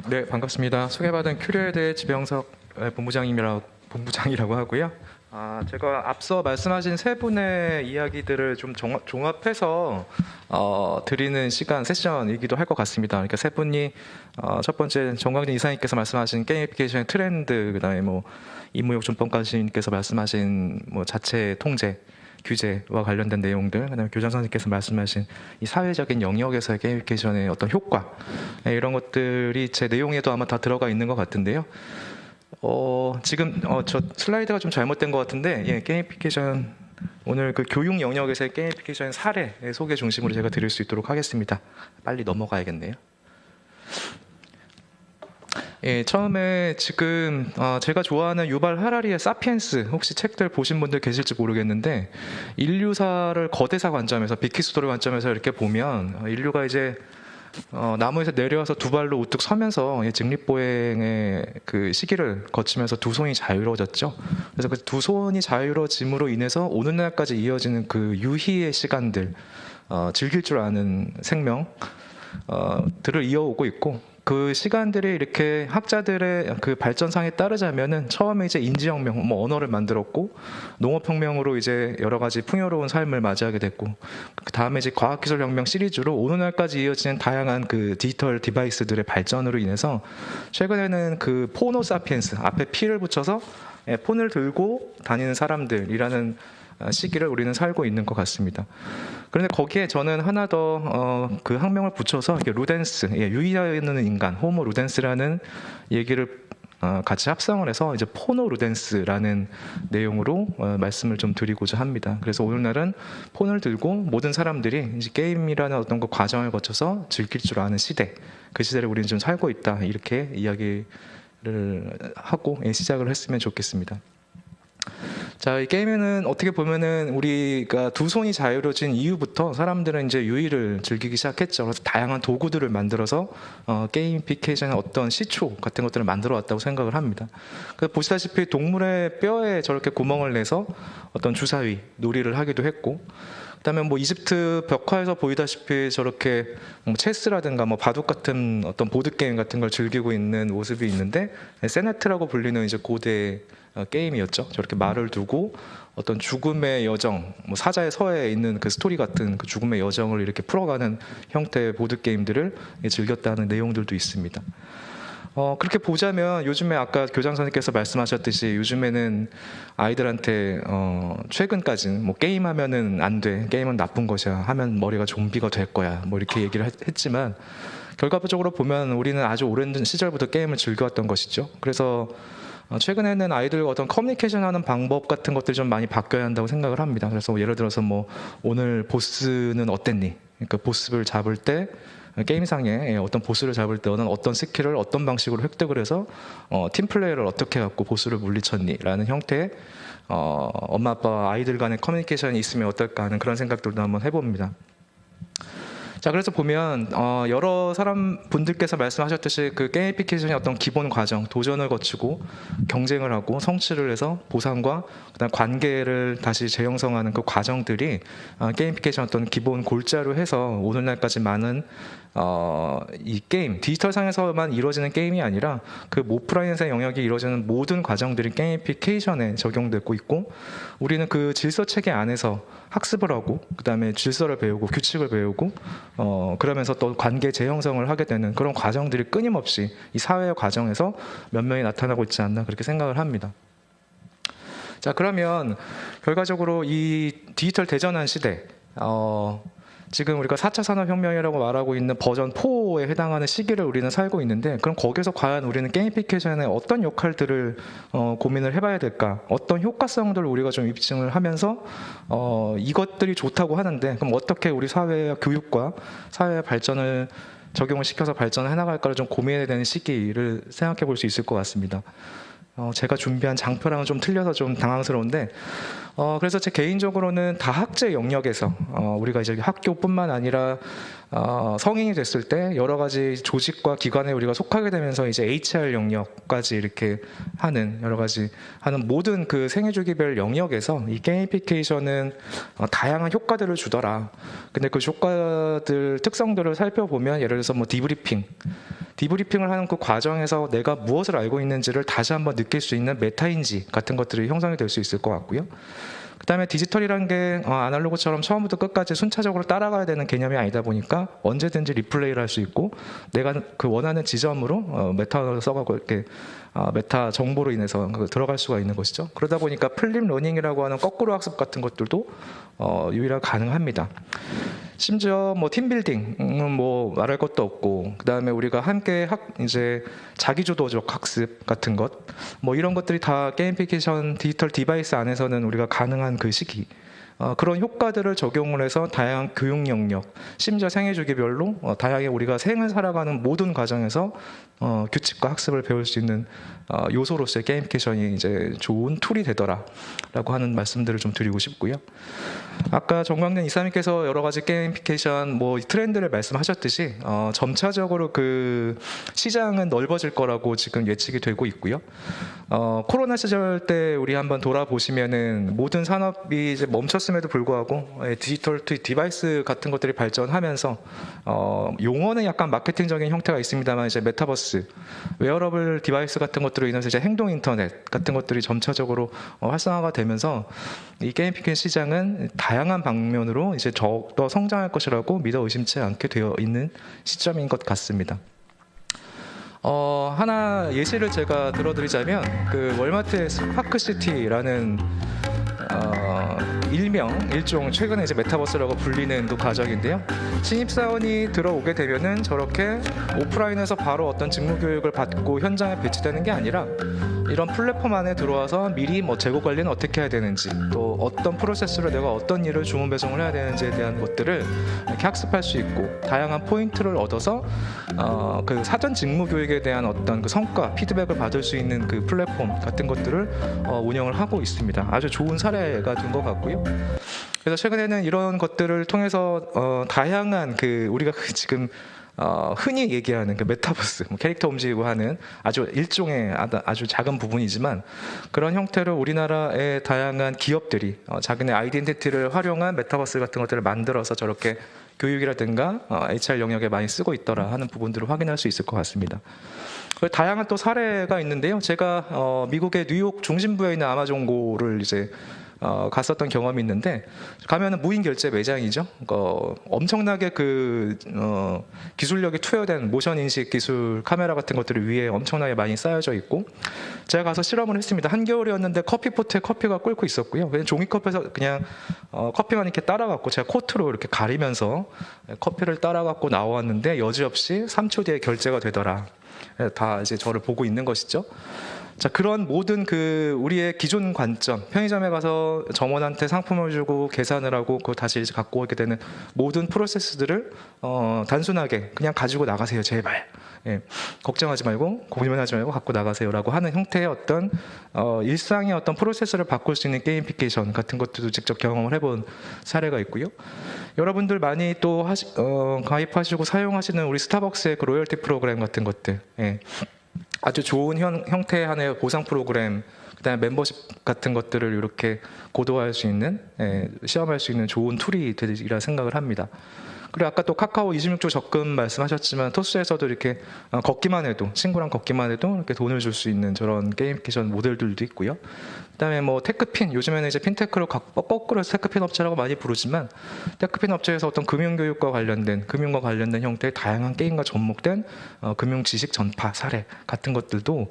네, 반갑습니다. 소개받은 큐레드 지병석 본부장이라고 하고요. 제가 앞서 말씀하신 세 분의 이야기들을 좀 종합해서 드리는 시간 세션이기도 할 것 같습니다. 그러니까 세 분이 첫 번째 정광진 이사님께서 말씀하신 게이미피케이션의 트렌드, 그다음에 뭐 임무욕준법관님께서 말씀하신 뭐 자체 통제 규제와 관련된 내용들, 그다음에 교장 선생님께서 말씀하신 이 사회적인 영역에서의 게이미피케이션의 어떤 효과, 이런 것들이 제 내용에도 아마 다 들어가 있는 것 같은데요. 지금 저 슬라이드가 좀 잘못된 것 같은데, 게이미피케이션 오늘 그 교육 영역에서의 게이미피케이션 사례 소개 중심으로 제가 드릴 수 있도록 하겠습니다. 빨리 넘어가야겠네요. 처음에 지금 제가 좋아하는 유발 하라리의 사피엔스, 혹시 책들 보신 분들 계실지 모르겠는데, 인류사를 거대사 관점에서, 빅히스토리 관점에서 이렇게 보면 인류가 이제 나무에서 내려와서 두 발로 우뚝 서면서 직립보행의 그 시기를 거치면서 두 손이 자유로워졌죠. 그래서 그 두 손이 자유로워짐으로 인해서 오늘날까지 이어지는 그 유희의 시간들, 즐길 줄 아는 생명 들을 이어오고 있고, 그 시간들이 이렇게 학자들의 그 발전상에 따르자면은 처음에 이제 인지혁명, 뭐 언어를 만들었고, 농업혁명으로 이제 여러 가지 풍요로운 삶을 맞이하게 됐고, 그 다음에 이제 과학기술혁명 시리즈로 오늘날까지 이어지는 다양한 그 디지털 디바이스들의 발전으로 인해서 최근에는 그 포노사피엔스, 앞에 P를 붙여서 폰을 들고 다니는 사람들이라는 시기를 우리는 살고 있는 것 같습니다. 그런데 거기에 저는 하나 더 그 학명을 붙여서 루덴스, 유의하는 인간, 호모 루덴스라는 얘기를 같이 합성을 해서 이제 포노 루덴스라는 내용으로 말씀을 좀 드리고자 합니다. 그래서 오늘날은 폰을 들고 모든 사람들이 이제 게임이라는 어떤 그 과정을 거쳐서 즐길 줄 아는 시대, 그 시대를 우리는 좀 살고 있다, 이렇게 이야기를 하고 시작을 했으면 좋겠습니다. 자, 이 게임에는 어떻게 보면은 우리가 두 손이 자유로워진 이후부터 사람들은 이제 유희를 즐기기 시작했죠. 그래서 다양한 도구들을 만들어서 게이미피케이션의 어떤 시초 같은 것들을 만들어 왔다고 생각을 합니다. 그래서 보시다시피 동물의 뼈에 저렇게 구멍을 내서 어떤 주사위, 놀이를 하기도 했고, 그다음에 뭐 이집트 벽화에서 보이다시피 저렇게 뭐 체스라든가 뭐 바둑 같은 어떤 보드 게임 같은 걸 즐기고 있는 모습이 있는데, 세네트라고 불리는 이제 고대 게임이었죠. 저렇게 말을 두고 어떤 죽음의 여정, 뭐 사자의 서에 있는 그 스토리 같은 그 죽음의 여정을 이렇게 풀어가는 형태의 보드 게임들을 즐겼다는 내용들도 있습니다. 그렇게 보자면 요즘에 아까 교장 선생님께서 말씀하셨듯이 요즘에는 아이들한테 최근까지는 뭐 게임하면은 안 돼, 게임은 나쁜 것이야, 하면 머리가 좀비가 될 거야, 뭐 이렇게 얘기를 했지만, 결과적으로 보면 우리는 아주 오랜 시절부터 게임을 즐겨왔던 것이죠. 그래서 최근에는 아이들과 어떤 커뮤니케이션하는 방법 같은 것들이 좀 많이 바뀌어야 한다고 생각을 합니다. 그래서 예를 들어서 뭐 오늘 보스는 어땠니? 그러니까 보스를 잡을 때, 게임상에 어떤 보스를 잡을 때 너는 어떤 스킬을 어떤 방식으로 획득을 해서 팀플레이를 어떻게 갖고 보스를 물리쳤니? 라는 형태의 엄마 아빠 아이들 간의 커뮤니케이션이 있으면 어떨까 하는 그런 생각들도 한번 해봅니다. 자, 그래서 보면 여러 분들께서 말씀하셨듯이 그 게이미피케이션의 어떤 기본 과정, 도전을 거치고 경쟁을 하고 성취를 해서 보상과 그다음 관계를 다시 재형성하는 그 과정들이 게이미피케이션 어떤 기본 골자로 해서 오늘날까지 많은 이 게임, 디지털상에서만 이루어지는 게임이 아니라 그 오프라인에서의 영역이 이루어지는 모든 과정들이 게이미피케이션에 적용되고 있고, 우리는 그 질서 체계 안에서 학습을 하고 그다음에 질서를 배우고 규칙을 배우고 그러면서 또 관계 재형성을 하게 되는 그런 과정들이 끊임없이 이 사회의 과정에서 면면이 나타나고 있지 않나, 그렇게 생각을 합니다. 자, 그러면 결과적으로 이 디지털 대전환 시대, 지금 우리가 4차 산업혁명이라고 말하고 있는 버전 4에 해당하는 시기를 우리는 살고 있는데, 그럼 거기서 과연 우리는 게이미피케이션에 어떤 역할들을 고민을 해봐야 될까? 어떤 효과성들을 우리가 좀 입증을 하면서 이것들이 좋다고 하는데, 그럼 어떻게 우리 사회의 교육과 사회의 발전을 적용을 시켜서 발전을 해나갈까를 좀 고민해야 되는 시기를 생각해 볼 수 있을 것 같습니다. 제가 준비한 장표랑은 좀 틀려서 좀 당황스러운데, 그래서 제 개인적으로는 다학제 영역에서 우리가 이제 학교뿐만 아니라 성인이 됐을 때 여러 가지 조직과 기관에 우리가 속하게 되면서 이제 HR 영역까지 이렇게 하는 여러 가지 하는 모든 그 생애주기별 영역에서 이 게이미피케이션은 다양한 효과들을 주더라. 근데 그 효과들 특성들을 살펴보면 예를 들어서 뭐 디브리핑을 하는 그 과정에서 내가 무엇을 알고 있는지를 다시 한번 느낄 수 있는 메타인지 같은 것들이 형성이 될 수 있을 것 같고요. 그 다음에 디지털이란 게 아날로그처럼 처음부터 끝까지 순차적으로 따라가야 되는 개념이 아니다 보니까 언제든지 리플레이를 할 수 있고 내가 그 원하는 지점으로 메타를 써가고 이렇게 메타 정보로 인해서 들어갈 수가 있는 것이죠. 그러다 보니까 플립 러닝이라고 하는 거꾸로 학습 같은 것들도 유일하게 가능합니다. 심지어 뭐 팀빌딩은 뭐 말할 것도 없고, 그 다음에 우리가 함께 이제 자기주도적 학습 같은 것, 뭐 이런 것들이 다 게이미피케이션 디지털 디바이스 안에서는 우리가 가능한 그 시기. 그런 효과들을 적용을 해서 다양한 교육 영역, 심지어 생애 주기별로 다양하게 우리가 생을 살아가는 모든 과정에서 규칙과 학습을 배울 수 있는 요소로서의 게이미피케이션이 이제 좋은 툴이 되더라라고 하는 말씀들을 좀 드리고 싶고요. 아까 정광래 이사님께서 여러 가지 게이미피케이션 뭐 트렌드를 말씀하셨듯이 점차적으로 그 시장은 넓어질 거라고 지금 예측이 되고 있고요. 코로나 시절 때 우리 한번 돌아보시면은 모든 산업이 이제 멈췄음에도 불구하고 디지털 디바이스 같은 것들이 발전하면서 용어는 약간 마케팅적인 형태가 있습니다만 이제 메타버스, 웨어러블 디바이스 같은 것들로 인해서 이제 행동 인터넷 같은 것들이 점차적으로 활성화가 되면서 이 게이미피케이션 시장은 다양한 방면으로 이제 더욱더 성장할 것이라고 믿어 의심치 않게 되어 있는 시점인 것 같습니다. 하나 예시를 제가 들어드리자면 그 월마트의 스파크시티라는 일종 최근에 이제 메타버스라고 불리는 그 과정인데요. 신입사원이 들어오게 되면은 저렇게 오프라인에서 바로 어떤 직무 교육을 받고 현장에 배치되는 게 아니라 이런 플랫폼 안에 들어와서 미리 뭐 재고 관리는 어떻게 해야 되는지, 또 어떤 프로세스로 내가 어떤 일을 주문 배송을 해야 되는지에 대한 것들을 이렇게 학습할 수 있고 다양한 포인트를 얻어서 그 사전 직무 교육에 대한 어떤 그 성과 피드백을 받을 수 있는 그 플랫폼 같은 것들을 운영을 하고 있습니다. 아주 좋은 사례가 된 것 같고요. 그래서 최근에는 이런 것들을 통해서 다양한 그 우리가 지금 흔히 얘기하는 그 메타버스, 뭐 캐릭터 움직이고 하는 아주 일종의 아주 작은 부분이지만 그런 형태로 우리나라의 다양한 기업들이 자기네 아이덴티티를 활용한 메타버스 같은 것들을 만들어서 저렇게 교육이라든가 HR 영역에 많이 쓰고 있더라 하는 부분들을 확인할 수 있을 것 같습니다. 다양한 또 사례가 있는데요. 제가 미국의 뉴욕 중심부에 있는 아마존고를 이제 갔었던 경험이 있는데 가면은 무인 결제 매장이죠. 엄청나게 그 기술력이 투여된 모션 인식 기술 카메라 같은 것들이 위에 엄청나게 많이 쌓여져 있고 제가 가서 실험을 했습니다. 한겨울이었는데 커피포트에 커피가 끓고 있었고요. 그냥 종이컵에서 그냥 커피만 이렇게 따라갖고 제가 코트로 이렇게 가리면서 커피를 따라갖고 나왔는데 여지없이 3초 뒤에 결제가 되더라. 다 이제 저를 보고 있는 것이죠. 자, 그런 모든 그 우리의 기존 관점, 편의점에 가서 점원한테 상품을 주고 계산을 하고 그걸 다시 이제 갖고 오게 되는 모든 프로세스들을 단순하게 그냥 가지고 나가세요, 제발. 예, 걱정하지 말고 고민하지 말고 갖고 나가세요라고 하는 형태의 어떤 일상의 어떤 프로세스를 바꿀 수 있는 게이미피케이션 같은 것들도 직접 경험을 해본 사례가 있고요. 여러분들 많이 또 가입하시고 사용하시는 우리 스타벅스의 그 로열티 프로그램 같은 것들. 예. 아주 좋은 형태의 하나의 보상 프로그램, 그다음에 멤버십 같은 것들을 이렇게 고도화할 수 있는, 시험할 수 있는 좋은 툴이 되리라 생각을 합니다. 그리고 아까 또 카카오 26조 적금 말씀하셨지만 토스에서도 이렇게 걷기만 해도, 친구랑 걷기만 해도 이렇게 돈을 줄 수 있는 저런 게이미피케이션 모델들도 있고요. 그다음에 뭐 테크핀, 요즘에는 이제 핀테크로 거꾸로 테크핀 업체라고 많이 부르지만 테크핀 업체에서 어떤 금융과 관련된 형태의 다양한 게임과 접목된 금융 지식 전파 사례 같은 것들도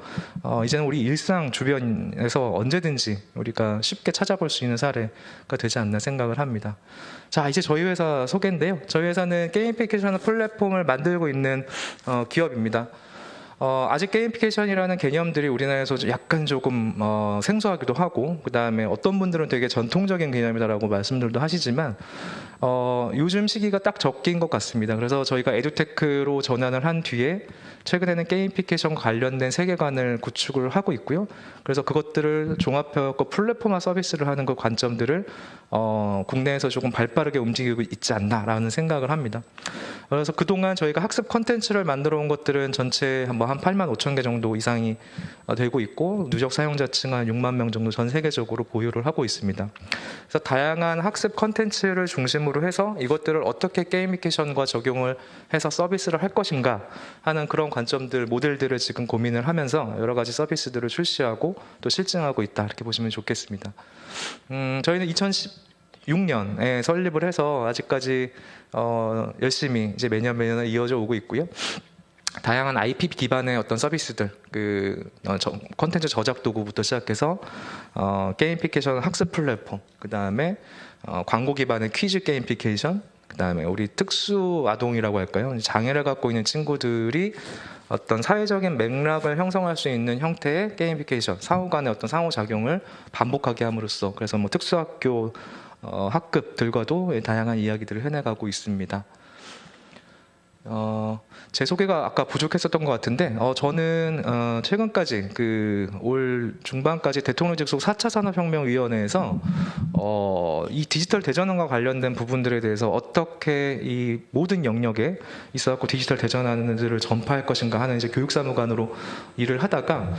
이제는 우리 일상 주변에서 언제든지 우리가 쉽게 찾아볼 수 있는 사례가 되지 않나 생각을 합니다. 자, 이제 저희 회사 소개인데요. 저희 회사는 게이미피케이션 플랫폼을 만들고 있는 기업입니다. 아직 게이미피케이션이라는 개념들이 우리나라에서 약간 조금 생소하기도 하고, 그 다음에 어떤 분들은 되게 전통적인 개념이다라고 말씀들도 하시지만 요즘 시기가 딱 적기인 것 같습니다. 그래서 저희가 에듀테크로 전환을 한 뒤에 최근에는 게이미피케이션 관련된 세계관을 구축을 하고 있고요. 그래서 그것들을 종합해서 플랫폼화 서비스를 하는 그 관점들을 국내에서 조금 발빠르게 움직이고 있지 않나라는 생각을 합니다. 그래서 그동안 저희가 학습 컨텐츠를 만들어 온 것들은 전체 한 85,000개 정도 이상이 되고 있고 누적 사용자층 한 6만 명 정도 전 세계적으로 보유를 하고 있습니다. 그래서 다양한 학습 컨텐츠를 중심으로 해서 이것들을 어떻게 게이미피케이션과 적용을 해서 서비스를 할 것인가 하는 그런 관점들, 모델들을 지금 고민을 하면서 여러 가지 서비스들을 출시하고 또 실증하고 있다 이렇게 보시면 좋겠습니다. 저희는 2016년에 설립을 해서 아직까지 열심히 이제 매년 이어져 오고 있고요. 다양한 IP 기반의 어떤 서비스들, 콘텐츠 저작 도구부터 시작해서 게이미피케이션 학습 플랫폼, 그 다음에 광고 기반의 퀴즈 게이미피케이션, 그 다음에 우리 특수 아동이라고 할까요? 장애를 갖고 있는 친구들이 어떤 사회적인 맥락을 형성할 수 있는 형태의 게이미피케이션, 상호 간의 어떤 상호작용을 반복하게 함으로써 그래서 특수학교 학급들과도 다양한 이야기들을 해내가고 있습니다. 제 소개가 아까 부족했었던 것 같은데 저는 최근까지 올 중반까지 대통령 직속 4차 산업혁명위원회에서 이 디지털 대전환과 관련된 부분들에 대해서 어떻게 이 모든 영역에 있어갖고 디지털 대전환을 전파할 것인가 하는 이제 교육사무관으로 일을 하다가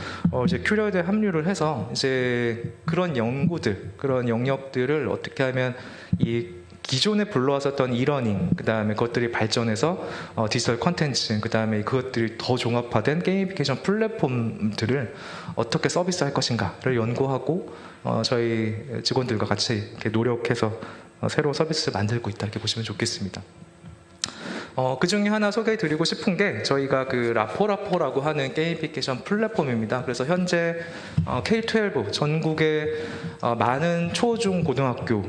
이제 큐리어드에 합류를 해서 이제 그런 연구들, 그런 영역들을 어떻게 하면 이 기존에 불러왔었던 이러닝, 그 다음에 그것들이 발전해서 디지털 컨텐츠, 그 다음에 그것들이 더 종합화된 게이미피케이션 플랫폼들을 어떻게 서비스할 것인가를 연구하고 저희 직원들과 같이 이렇게 노력해서 새로운 서비스를 만들고 있다 이렇게 보시면 좋겠습니다. 그 중에 하나 소개해드리고 싶은 게 저희가 라포라포라고 하는 게이미피케이션 플랫폼입니다. 그래서 현재 K-12 전국의 많은 초, 중, 고등학교,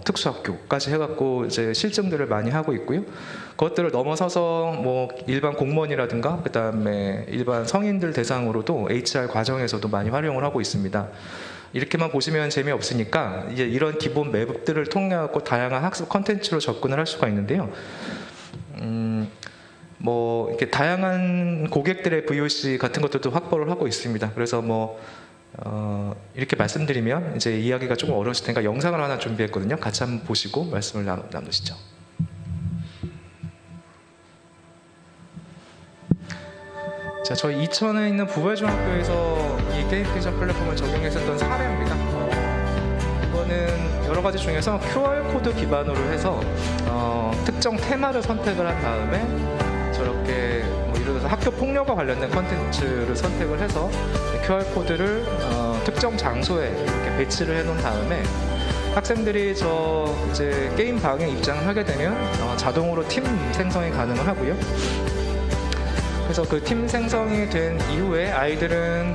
특수학교까지 해갖고 이제 실증들을 많이 하고 있고요. 그것들을 넘어서서 일반 공무원이라든가 그 다음에 일반 성인들 대상으로도 HR 과정에서도 많이 활용을 하고 있습니다. 이렇게만 보시면 재미없으니까 이제 이런 기본 맵들을 통해 갖고 다양한 학습 컨텐츠로 접근을 할 수가 있는데요. 이렇게 다양한 고객들의 VOC 같은 것들도 확보를 하고 있습니다. 그래서 이렇게 말씀드리면 이제 이야기가 조금 어려우실 테니까 영상을 하나 준비했거든요. 같이 한번 보시고 말씀을 나누시죠. 자, 저희 이천에 있는 부발중학교에서 이 게이미피케이션 플랫폼을 적용했었던 사례입니다. 이거는 여러 가지 중에서 QR코드 기반으로 해서 특정 테마를 선택을 한 다음에 저렇게 예를 들어서 학교 폭력과 관련된 컨텐츠를 선택을 해서 QR코드를 특정 장소에 이렇게 배치를 해놓은 다음에 학생들이 이제 게임 방에 입장을 하게 되면 자동으로 팀 생성이 가능을 하고요. 그래서 그 팀 생성이 된 이후에 아이들은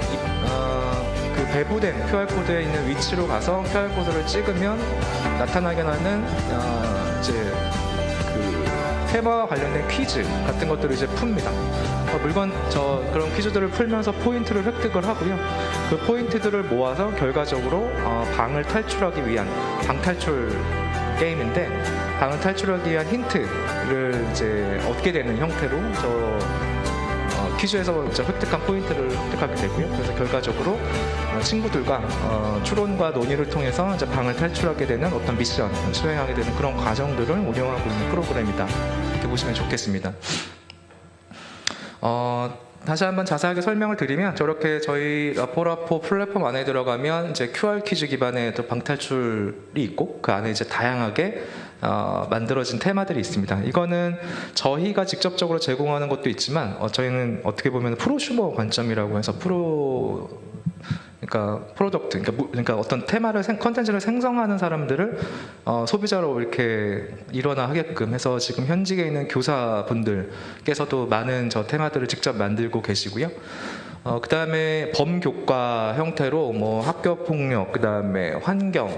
그 배부된 QR코드에 있는 위치로 가서 QR코드를 찍으면 나타나게 하는 이제 테마와 관련된 퀴즈 같은 것들을 이제 풉니다. 그런 퀴즈들을 풀면서 포인트를 획득을 하고요. 그 포인트들을 모아서 결과적으로 방을 탈출하기 위한 방탈출 게임인데 방을 탈출하기 위한 힌트를 이제 얻게 되는 형태로 퀴즈에서 획득한 포인트를 획득하게 되고요. 그래서 결과적으로 친구들과 추론과 논의를 통해서 이제 방을 탈출하게 되는 어떤 미션 수행하게 되는 그런 과정들을 운영하고 있는 프로그램이다. 이렇게 보시면 좋겠습니다. 다시 한번 자세하게 설명을 드리면 저렇게 저희 라포라포 플랫폼 안에 들어가면 이제 QR 퀴즈 기반의 또 방탈출이 있고 그 안에 이제 다양하게 만들어진 테마들이 있습니다. 이거는 저희가 직접적으로 제공하는 것도 있지만 저희는 어떻게 보면 프로슈머 관점이라고 해서 프로덕트, 그러니까 어떤 테마를 컨텐츠를 생성하는 사람들을 소비자로 이렇게 일원화하게끔 해서 지금 현직에 있는 교사분들께서도 많은 테마들을 직접 만들고 계시고요. 그 다음에 범교과 형태로 학교 폭력, 그 다음에 환경,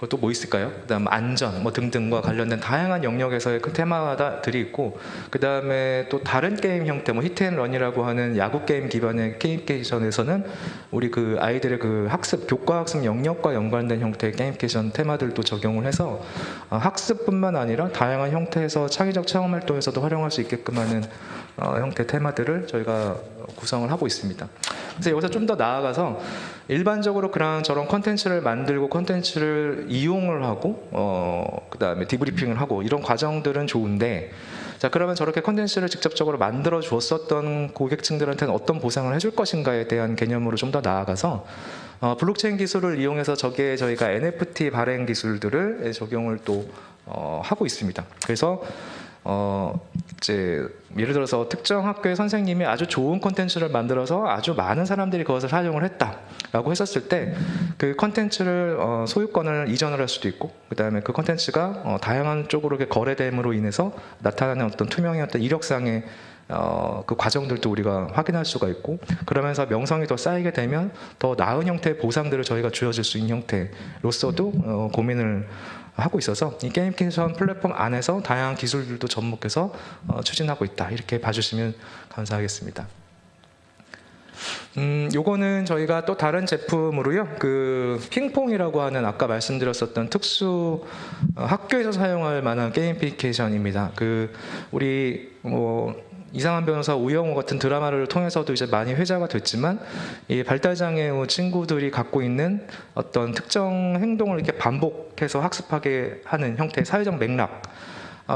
그것도 뭐 있을까요? 그다음 안전 뭐 등등과 관련된 다양한 영역에서의 그 테마들이 있고, 그다음에 또 다른 게임 형태 뭐 히트앤런이라고 하는 야구 게임 기반의 게임캐션에서는 우리 그 아이들의 그 학습 교과 학습 영역과 연관된 형태의 게임캐션 테마들도 적용을 해서 학습뿐만 아니라 다양한 형태에서 창의적 체험 활동에서도 활용할 수 있게끔 하는 형태 테마들을 저희가 구성을 하고 있습니다. 그래서 여기서 좀 더 나아가서 일반적으로 그런 저런 컨텐츠를 만들고 컨텐츠를 이용을 하고 그다음에 디브리핑을 하고 이런 과정들은 좋은데, 자 그러면 저렇게 컨텐츠를 직접적으로 만들어 주었었던 고객층들한테는 어떤 보상을 해줄 것인가에 대한 개념으로 좀 더 나아가서 블록체인 기술을 이용해서 저희가 NFT 발행 기술들을 적용을 또 하고 있습니다. 그래서 이제 예를 들어서 특정 학교의 선생님이 아주 좋은 콘텐츠를 만들어서 아주 많은 사람들이 그것을 사용을 했다라고 했었을 때 그 콘텐츠를 소유권을 이전을 할 수도 있고, 그 다음에 그 콘텐츠가 다양한 쪽으로 거래됨으로 인해서 나타나는 어떤 투명의 어떤 이력상의 그 과정들도 우리가 확인할 수가 있고, 그러면서 명성이 더 쌓이게 되면 더 나은 형태의 보상들을 저희가 주어질 수 있는 형태로서도 고민을 하고 있어서 이 게임캐션 플랫폼 안에서 다양한 기술들도 접목해서 추진하고 있다, 이렇게 봐주시면 감사하겠습니다. 요거는 저희가 또 다른 제품으로요, 그 핑퐁이라고 하는 아까 말씀드렸었던 특수 학교에서 사용할 만한 게임피케이션입니다. 그 우리 이상한 변호사 우영우 같은 드라마를 통해서도 이제 많이 회자가 됐지만, 이 발달장애 친구들이 갖고 있는 어떤 특정 행동을 이렇게 반복해서 학습하게 하는 형태의 사회적 맥락,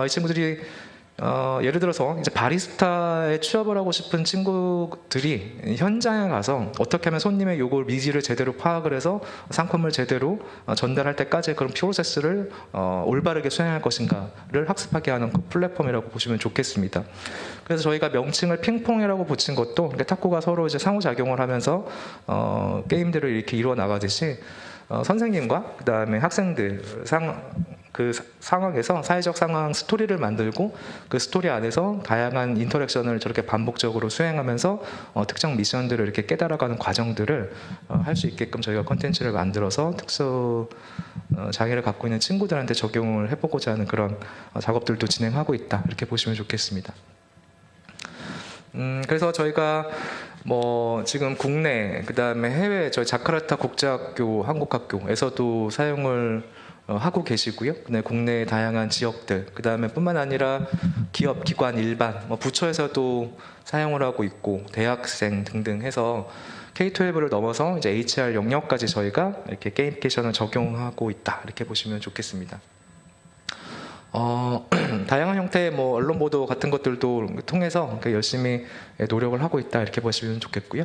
이 친구들이 예를 들어서 이제 바리스타에 취업을 하고 싶은 친구들이 현장에 가서 어떻게 하면 손님의 요구를 니즈를 제대로 파악을 해서 상품을 제대로 전달할 때까지 그런 프로세스를 올바르게 수행할 것인가를 학습하게 하는 그 플랫폼이라고 보시면 좋겠습니다. 그래서 저희가 명칭을 핑퐁이라고 붙인 것도 탁구가 서로 이제 상호작용을 하면서 게임들을 이렇게 이루어 나가듯이 선생님과 그 다음에 학생들 그 상황에서 사회적 상황 스토리를 만들고, 그 스토리 안에서 다양한 인터랙션을 저렇게 반복적으로 수행하면서 특정 미션들을 이렇게 깨달아가는 과정들을 할 수 있게끔 저희가 컨텐츠를 만들어서 특수 장애를 갖고 있는 친구들한테 적용을 해보고자 하는 그런 작업들도 진행하고 있다, 이렇게 보시면 좋겠습니다. 그래서 저희가 지금 국내, 그 다음에 해외, 저희 자카르타 국제학교 한국학교에서도 사용을 하고 계시고요. 국내 다양한 지역들, 그 다음에 뿐만 아니라 기업, 기관, 일반, 부처에서도 사용을 하고 있고, 대학생 등등 해서 K-12를 넘어서 이제 HR 영역까지 저희가 이렇게 게임캐션을 적용하고 있다, 이렇게 보시면 좋겠습니다. 다양한 형태의 언론 보도 같은 것들도 통해서 열심히 노력을 하고 있다, 이렇게 보시면 좋겠고요.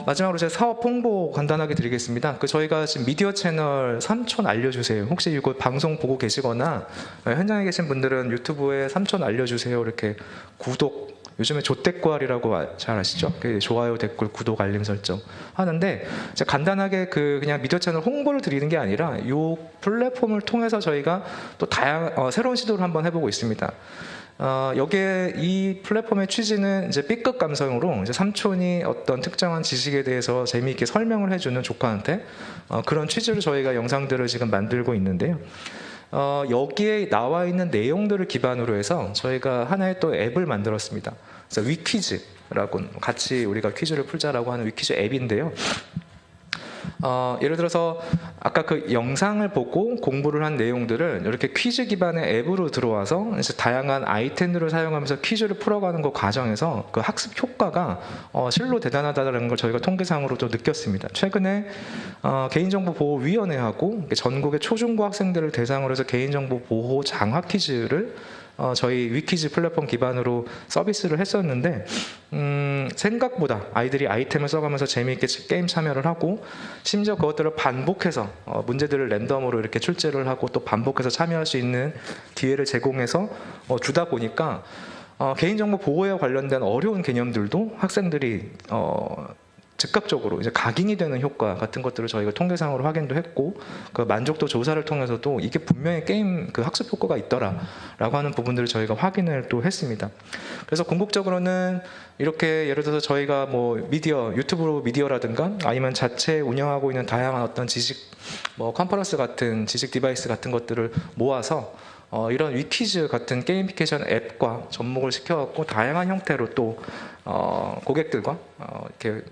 마지막으로 제 사업 홍보 간단하게 드리겠습니다. 저희가 지금 미디어 채널 삼촌 알려주세요. 혹시 이거 방송 보고 계시거나 현장에 계신 분들은 유튜브에 삼촌 알려주세요, 이렇게 구독, 요즘에 조댓구알이라고 잘 아시죠? 좋아요, 댓글, 구독, 알림 설정 하는데, 제가 간단하게 그냥 미디어 채널 홍보를 드리는 게 아니라 이 플랫폼을 통해서 저희가 또 다양한 새로운 시도를 한번 해보고 있습니다. 여기에 이 플랫폼의 취지는 이제 B급 감성으로 이제 삼촌이 어떤 특정한 지식에 대해서 재미있게 설명을 해주는 조카한테 그런 취지로 저희가 영상들을 지금 만들고 있는데요. 여기에 나와 있는 내용들을 기반으로 해서 저희가 하나의 또 앱을 만들었습니다. 그래서 위퀴즈라고, 같이 우리가 퀴즈를 풀자라고 하는 위퀴즈 앱인데요. 예를 들어서 아까 그 영상을 보고 공부를 한 내용들을 이렇게 퀴즈 기반의 앱으로 들어와서 이제 다양한 아이템들을 사용하면서 퀴즈를 풀어가는 그 과정에서 그 학습 효과가 실로 대단하다는 걸 저희가 통계상으로도 느꼈습니다. 최근에 개인정보보호위원회하고 전국의 초중고 학생들을 대상으로 해서 개인정보 보호 장학 퀴즈를 저희 위퀴즈 플랫폼 기반으로 서비스를 했었는데, 생각보다 아이들이 아이템을 써가면서 재미있게 게임 참여를 하고, 심지어 그것들을 반복해서 문제들을 랜덤으로 이렇게 출제를 하고 또 반복해서 참여할 수 있는 기회를 제공해서 주다 보니까 개인정보 보호에 관련된 어려운 개념들도 학생들이 즉각적으로 이제 각인이 되는 효과 같은 것들을 저희가 통계상으로 확인도 했고, 그 만족도 조사를 통해서도 이게 분명히 게임 그 학습 효과가 있더라라고 하는 부분들을 저희가 확인을 또 했습니다. 그래서 궁극적으로는 이렇게 예를 들어서 저희가 뭐 미디어, 유튜브 미디어라든가 아니면 자체 운영하고 있는 다양한 어떤 지식, 뭐 컨퍼런스 같은 지식 디바이스 같은 것들을 모아서 이런 위키즈 같은 게이미피케이션 앱과 접목을 시켜갖고 다양한 형태로 또 고객들과 이렇게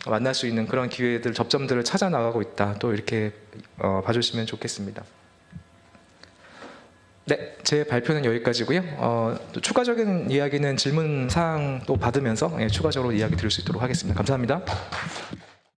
만날 수 있는 그런 기회들, 접점들을 찾아 나가고 있다. 또 이렇게 봐주시면 좋겠습니다. 네, 제 발표는 여기까지고요. 또 추가적인 이야기는 질문 사항 또 받으면서 추가적으로 이야기 드릴 수 있도록 하겠습니다. 감사합니다.